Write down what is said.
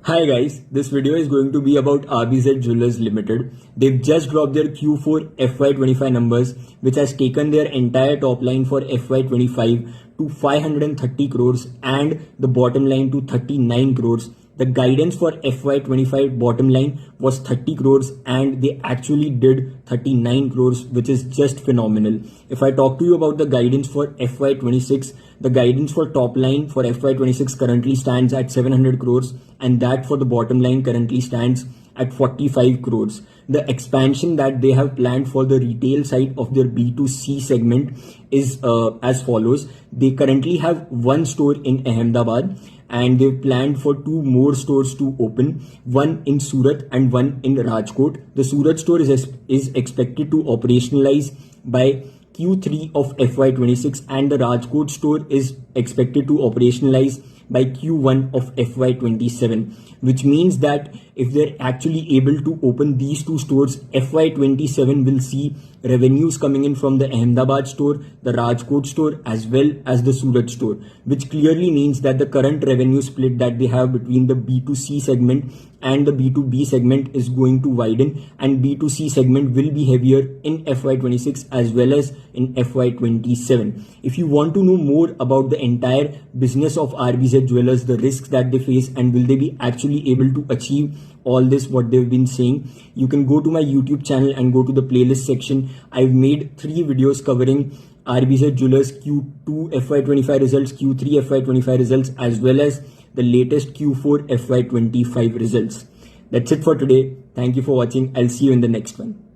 Hi guys, this video is going to be about RBZ Jewellers Limited. They've just dropped their Q4 FY25 numbers, which has taken their entire top line for FY25 to 530 crores and the bottom line to 39 crores. The guidance for FY25 bottom line was 30 crores and they actually did 39 crores, which is just phenomenal. If I talk to you about the guidance for FY26, the guidance for top line for FY26 currently stands at 700 crores and that for the bottom line currently stands at 45 crores. The expansion that they have planned for the retail side of their B2C segment is as follows. They currently have one store in Ahmedabad and they've planned for two more stores to open, one in Surat and one in Rajkot. The Surat store is expected to operationalize by Q3 of FY26 and the Rajkot store is expected to operationalize by Q1 of FY27, which means that if they're actually able to open these two stores, FY27 will see revenues coming in from the Ahmedabad store, the Rajkot store, as well as the Surat store, which clearly means that the current revenue split that they have between the B2C segment and the B2B segment is going to widen, and B2C segment will be heavier in FY26 as well as in FY27. If you want to know more about the entire business of RBZ Jewellers, the risks that they face, and will they be actually able to achieve all this what they've been saying, you can go to my YouTube channel and go to the playlist section. I've made 3 videos covering RBZ Jewellers Q2 FY25 results, Q3 FY25 results, as well as the latest Q4 FY25 results. That's it for today. Thank you for watching. I'll see you in the next one.